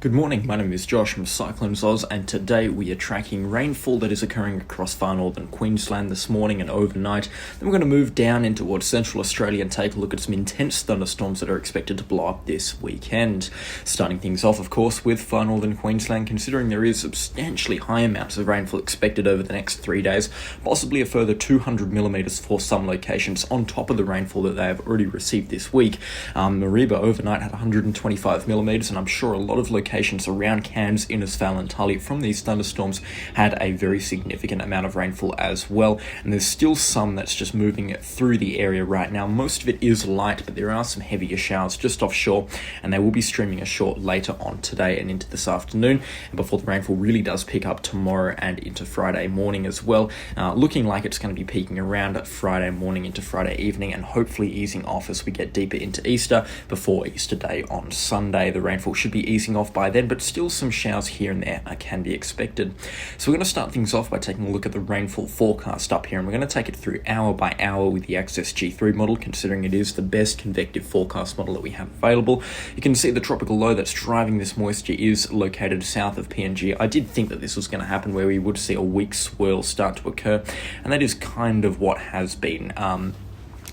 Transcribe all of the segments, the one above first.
Good morning, my name is Josh from CyclonesOZ, and today we are tracking rainfall that is occurring across far northern Queensland this morning and overnight. Then we're going to move down in towards central Australia and take a look at some intense thunderstorms that are expected to blow up this weekend. Starting things off, of course, with far northern Queensland, considering there is substantially high amounts of rainfall expected over the next 3 days, possibly a further 200 millimetres for some locations on top of the rainfall that they have already received this week. Mareeba overnight had 125 millimetres, and I'm sure a lot of locations around Cairns, Innisfail and Tully from these thunderstorms had a very significant amount of rainfall as well, and there's still some that's just moving through the area right now. Most of it is light, but there are some heavier showers just offshore, and they will be streaming ashore later on today and into this afternoon, and before the rainfall really does pick up tomorrow and into Friday morning as well. Looking like it's going to be peaking around Friday morning into Friday evening, and hopefully easing off as we get deeper into Easter before Easter Day on Sunday. The rainfall should be easing off by then, but still some showers here and there can be expected. So we're going to start things off by taking a look at the rainfall forecast up here, and we're going to take it through hour by hour with the Access G3 model, considering it is the best convective forecast model that we have available. You can see the tropical low that's driving this moisture is located south of PNG. I did think that this was going to happen, where we would see a weak swirl start to occur, and that is kind of what has been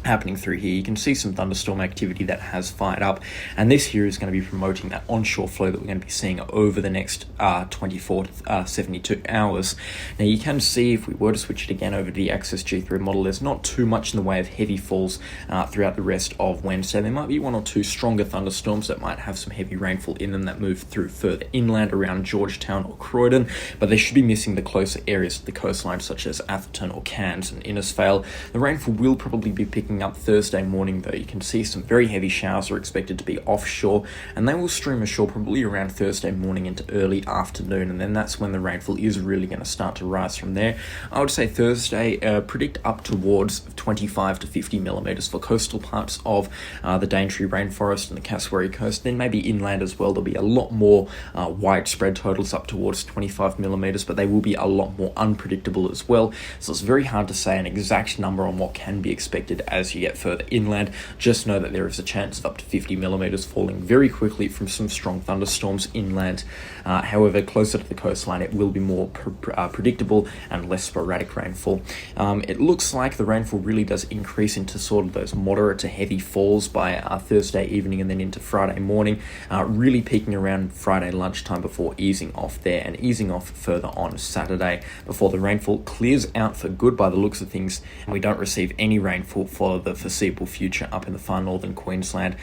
happening through here. You can see some thunderstorm activity that has fired up, and this here is going to be promoting that onshore flow that we're going to be seeing over the next 24 to 72 hours. Now you can see, if we were to switch it again over to the Access G3 model, there's not too much in the way of heavy falls throughout the rest of Wednesday. There might be one or two stronger thunderstorms that might have some heavy rainfall in them that move through further inland around Georgetown or Croydon, but they should be missing the closer areas of the coastline such as Atherton or Cairns and Innisfail. The rainfall will probably be picking up Thursday morning, though. You can see some very heavy showers are expected to be offshore, and they will stream ashore probably around Thursday morning into early afternoon, and then that's when the rainfall is really going to start to rise from there. I would say Thursday, predict up towards 25 to 50 millimetres for coastal parts of the Daintree rainforest and the Cassowary coast. Then maybe inland as well, there'll be a lot more widespread totals up towards 25 millimetres, but they will be a lot more unpredictable as well. So it's very hard to say an exact number on what can be expected as you get further inland. Just know that there is a chance of up to 50 millimetres falling very quickly from some strong thunderstorms inland. However, closer to the coastline, it will be more predictable and less sporadic rainfall. It looks like the rainfall really does increase into sort of those moderate to heavy falls by Thursday evening and then into Friday morning, really peaking around Friday lunchtime before easing off there and easing off further on Saturday before the rainfall clears out for good by the looks of things, and we don't receive any rainfall for the foreseeable future up in the far northern Queensland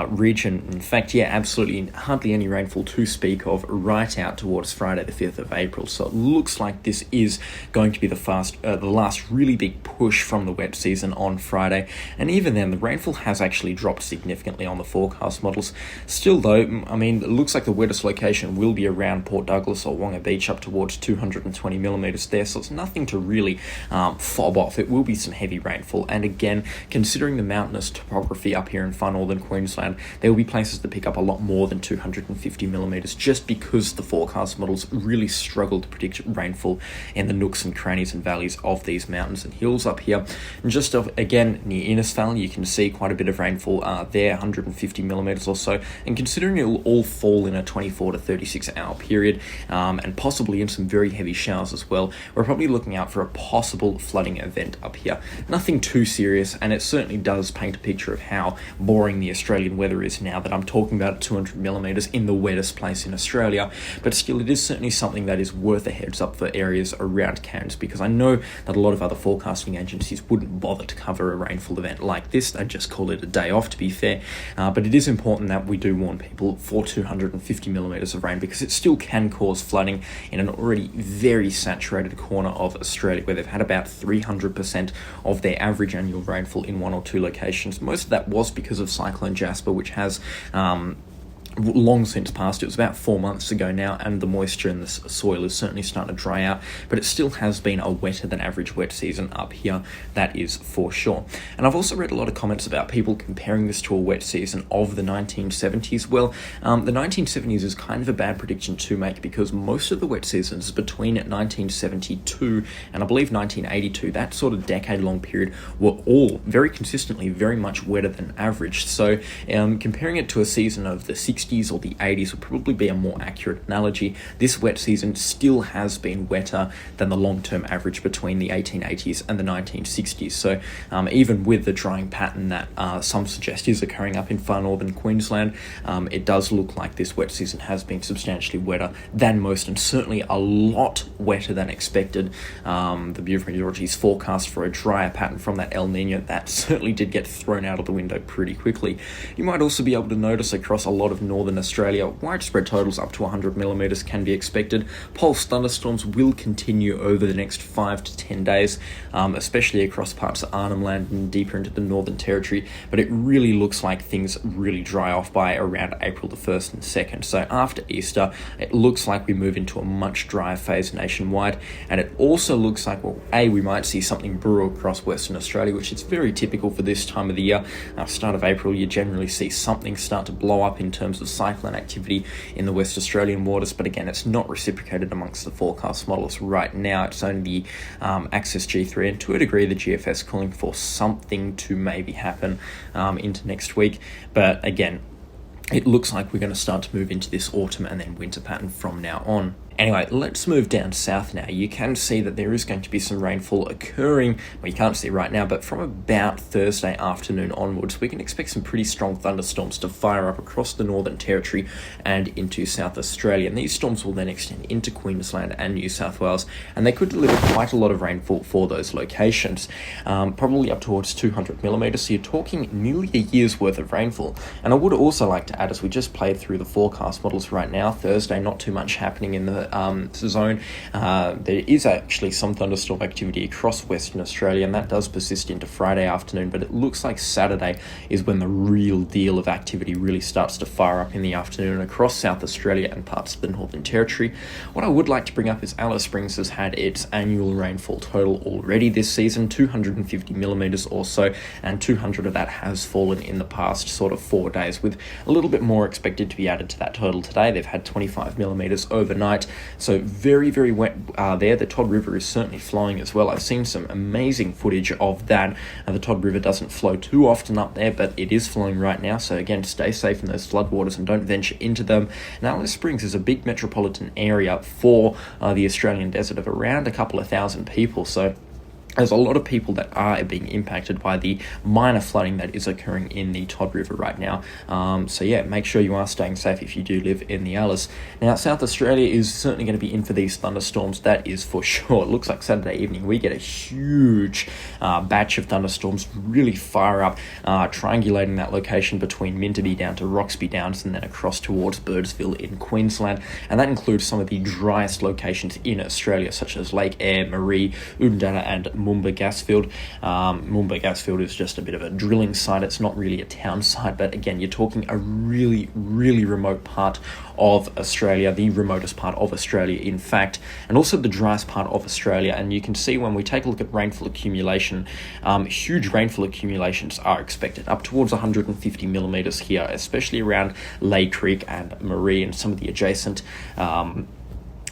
region. In fact, absolutely hardly any rainfall to speak of right out towards Friday the 5th of April. So it looks like this is going to be the last really big push from the wet season on Friday, and even then the rainfall has actually dropped significantly on the forecast models. Still though, I mean, it looks like the wettest location will be around Port Douglas or Wonga Beach, up towards 220 millimetres there, so it's nothing to really fob off. It will be some heavy rainfall, and again, considering the mountainous topography up here in far northern Queensland, there will be places that pick up a lot more than 250 millimetres, just because the forecast models really struggle to predict rainfall in the nooks and crannies and valleys of these mountains and hills up here. And just again near Innisfail, you can see quite a bit of rainfall there, 150 millimetres or so, and considering it will all fall in a 24 to 36 hour period, and possibly in some very heavy showers as well, we're probably looking out for a possible flooding event up here. Nothing too serious, and it certainly does paint a picture of how boring the Australian weather is now that I'm talking about 200 millimetres in the wettest place in Australia, but still it is certainly something that is worth a heads up for areas around Cairns, because I know that a lot of other forecasting agencies wouldn't bother to cover a rainfall event like this. They'd just call it a day off, to be fair, but it is important that we do warn people for 250 millimetres of rain, because it still can cause flooding in an already very saturated corner of Australia, where they've had about 300% of their average annual rainfall in one or two locations. Most of that was because of Cyclone Jasper, which has long since passed. It was about 4 months ago now, and the moisture in the soil is certainly starting to dry out, but it still has been a wetter than average wet season up here, that is for sure. And I've also read a lot of comments about people comparing this to a wet season of the 1970s. Well, the 1970s is kind of a bad prediction to make, because most of the wet seasons between 1972 and I believe 1982, that sort of decade-long period, were all very consistently very much wetter than average. So comparing it to a season of the 60s 60s or the 80s would probably be a more accurate analogy. This wet season still has been wetter than the long-term average between the 1880s and the 1960s. So even with the drying pattern that some suggest is occurring up in far northern Queensland, it does look like this wet season has been substantially wetter than most, and certainly a lot wetter than expected. The Bureau of Meteorology's forecast for a drier pattern from that El Nino, that certainly did get thrown out of the window pretty quickly. You might also be able to notice across a lot of northern Australia, widespread totals up to 100 millimetres can be expected. Pulse thunderstorms will continue over the next 5 to 10 days, especially across parts of Arnhem Land and deeper into the Northern Territory, but it really looks like things really dry off by around April the 1st and 2nd. So after Easter, it looks like we move into a much drier phase nationwide, and it also looks like, well, we might see something brew across Western Australia, which is very typical for this time of the year. Start of April, you generally see something start to blow up in terms of cyclone activity in the West Australian waters, but again, it's not reciprocated amongst the forecast models right now. It's only Access G3 and to a degree the GFS calling for something to maybe happen into next week, but again, it looks like we're going to start to move into this autumn and then winter pattern from now on. Anyway, let's move down south now. You can see that there is going to be some rainfall occurring, well, you can't see right now, but from about Thursday afternoon onwards, we can expect some pretty strong thunderstorms to fire up across the Northern Territory and into South Australia. And these storms will then extend into Queensland and New South Wales, and they could deliver quite a lot of rainfall for those locations, probably up towards 200 millimetres. So you're talking nearly a year's worth of rainfall. And I would also like to add, as we just played through the forecast models right now, Thursday, not too much happening in the zone. There is actually some thunderstorm activity across Western Australia, and that does persist into Friday afternoon, but it looks like Saturday is when the real deal of activity really starts to fire up in the afternoon across South Australia and parts of the Northern Territory. What I would like to bring up is Alice Springs has had its annual rainfall total already this season, 250 millimetres or so, and 200 of that has fallen in the past sort of 4 days, with a little bit more expected to be added to that total today. They've had 25 millimetres overnight. So very, very wet there. The Todd River is certainly flowing as well. I've seen some amazing footage of that. The Todd River doesn't flow too often up there, but it is flowing right now. So again, stay safe in those floodwaters and don't venture into them. Now, Alice Springs is a big metropolitan area for the Australian desert of around a couple of thousand people. So there's a lot of people that are being impacted by the minor flooding that is occurring in the Todd River right now. So yeah, make sure you are staying safe if you do live in the Alice. Now, South Australia is certainly going to be in for these thunderstorms, that is for sure. It looks like Saturday evening we get a huge batch of thunderstorms really fire up, triangulating that location between Minterby down to Roxby Downs and then across towards Birdsville in Queensland. And that includes some of the driest locations in Australia, such as Lake Eyre, Marie, Oodnadatta and Moomba Gasfield. Moomba Gasfield is just a bit of a drilling site. It's not really a town site, but again, you're talking a really, really remote part of Australia, the remotest part of Australia, in fact, and also the driest part of Australia. And you can see when we take a look at rainfall accumulation, huge rainfall accumulations are expected, up towards 150 millimetres here, especially around Lay Creek and Marie and some of the adjacent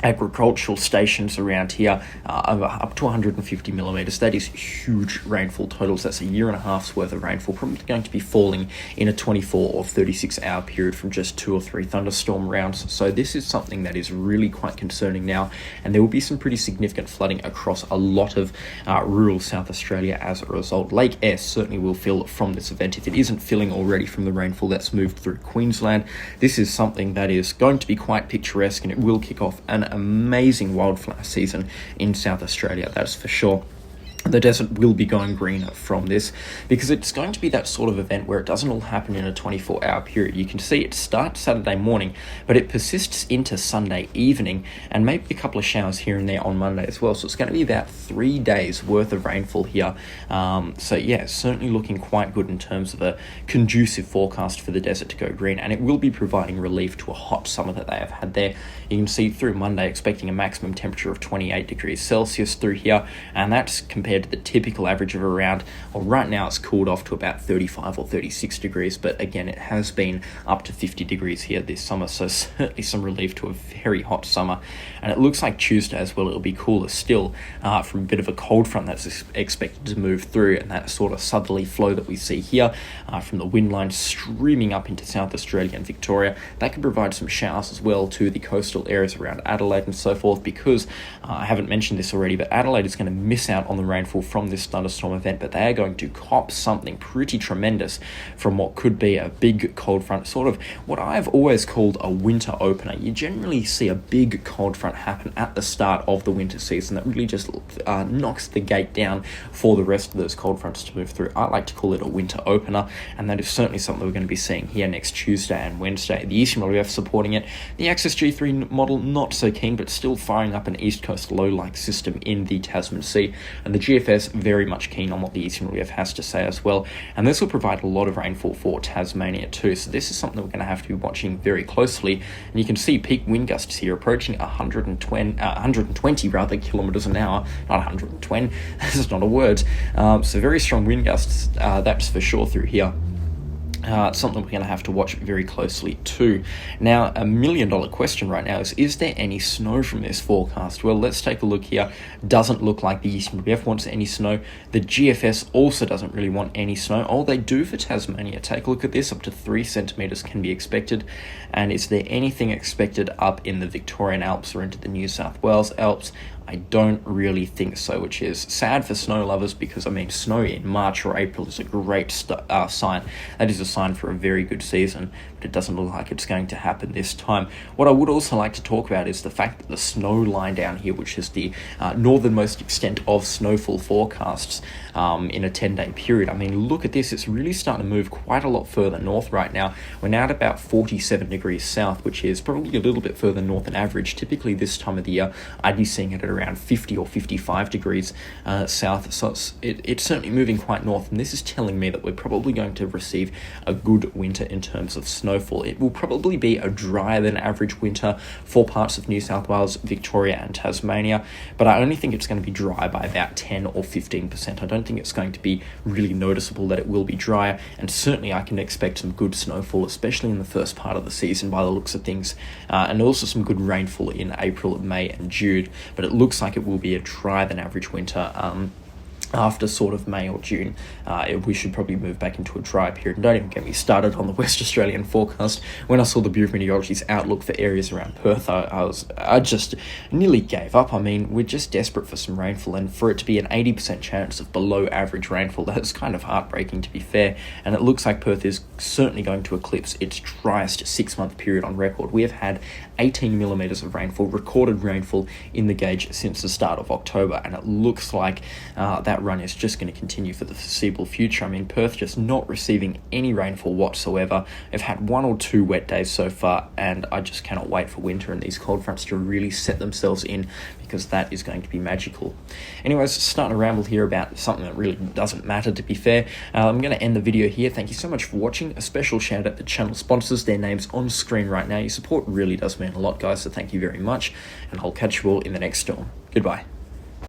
agricultural stations around here, up to 150 millimetres. That is huge rainfall totals. That's a year and a half's worth of rainfall, probably going to be falling in a 24 or 36 hour period from just 2 or 3 thunderstorm rounds. So this is something that is really quite concerning now, and there will be some pretty significant flooding across a lot of rural South Australia as a result. Lake Eyre certainly will fill from this event if it isn't filling already from the rainfall that's moved through Queensland. This is something that is going to be quite picturesque, and it will kick off an amazing wildflower season in South Australia, that's for sure. The desert will be going green from this, because it's going to be that sort of event where it doesn't all happen in a 24-hour period. You can see it starts Saturday morning, but it persists into Sunday evening, and maybe a couple of showers here and there on Monday as well. So it's going to be about 3 days worth of rainfall here. So yeah, certainly looking quite good in terms of a conducive forecast for the desert to go green, and it will be providing relief to a hot summer that they have had there. You can see through Monday expecting a maximum temperature of 28 degrees Celsius through here, and that's compared compared to the typical average of around, well, right now it's cooled off to about 35 or 36 degrees, but again, it has been up to 50 degrees here this summer, so certainly some relief to a very hot summer. And it looks like Tuesday as well, it'll be cooler still from a bit of a cold front that's expected to move through, and that sort of southerly flow that we see here from the wind line streaming up into South Australia and Victoria, that could provide some showers as well to the coastal areas around Adelaide and so forth, because I haven't mentioned this already, but Adelaide is going to miss out on the rainfall from this thunderstorm event, but they are going to cop something pretty tremendous from what could be a big cold front, sort of what I've always called a winter opener. You generally see a big cold front happen at the start of the winter season that really just knocks the gate down for the rest of those cold fronts to move through. I like to call it a winter opener, and that is certainly something we're going to be seeing here next Tuesday and Wednesday. The Eastern WF supporting it. The Axis G3 model not so keen, but still firing up an east coast low-like system in the Tasman Sea, and the GFS very much keen on what the Eastern WF has to say as well, and this will provide a lot of rainfall for Tasmania too, so this is something we're going to have to be watching very closely. And you can see peak wind gusts here approaching 120 rather kilometers an hour, not 120, that's not a word, so very strong wind gusts, that's for sure through here. Something we're going to have to watch very closely too. Now, $1 million question right now is there any snow from this forecast? Well, let's take a look here. Doesn't look like the Eastern WF wants any snow. The GFS also doesn't really want any snow. Oh, they do for Tasmania. Take a look at this. Up to 3 centimeters can be expected. And is there anything expected up in the Victorian Alps or into the New South Wales Alps? I don't really think so, which is sad for snow lovers, because I mean, snow in March or April is a great sign. That is a sign for a very good season, but it doesn't look like it's going to happen this time. What I would also like to talk about is the fact that the snow line down here, which is the northernmost extent of snowfall forecasts in a 10-day period. I mean, look at this. It's really starting to move quite a lot further north right now. We're now at about 47 degrees south, which is probably a little bit further north than average. Typically this time of the year, I'd be seeing it at around 50 or 55 degrees south, so it's certainly moving quite north, and this is telling me that we're probably going to receive a good winter in terms of snowfall. It will probably be a drier than average winter for parts of New South Wales, Victoria and Tasmania, but I only think it's going to be dry by about 10 or 15%. I don't think it's going to be really noticeable that it will be drier, and certainly I can expect some good snowfall, especially in the first part of the season by the looks of things, and also some good rainfall in April, May and June, but it looks like it will be a drier than average winter after sort of May or June. We should probably move back into a dry period. And don't even get me started on the West Australian forecast. When I saw the Bureau of Meteorology's outlook for areas around Perth, I just nearly gave up. I mean, we're just desperate for some rainfall, and for it to be an 80% chance of below average rainfall, that's kind of heartbreaking, to be fair. And it looks like Perth is certainly going to eclipse its driest 6-month period on record. We have had 18 millimeters of rainfall, recorded rainfall in the gauge since the start of October, and it looks like that run is just going to continue for the foreseeable future. I mean, Perth just not receiving any rainfall whatsoever. They've had 1 or 2 wet days so far, and I just cannot wait for winter and these cold fronts to really set themselves in, because that is going to be magical. Anyways, starting to ramble here about something that really doesn't matter, to be fair. I'm going to end the video here. Thank you so much for watching. A special shout out to channel sponsors. Their names on screen right now. Your support really does mean a lot, guys, so thank you very much, and I'll catch you all in the next storm. Goodbye.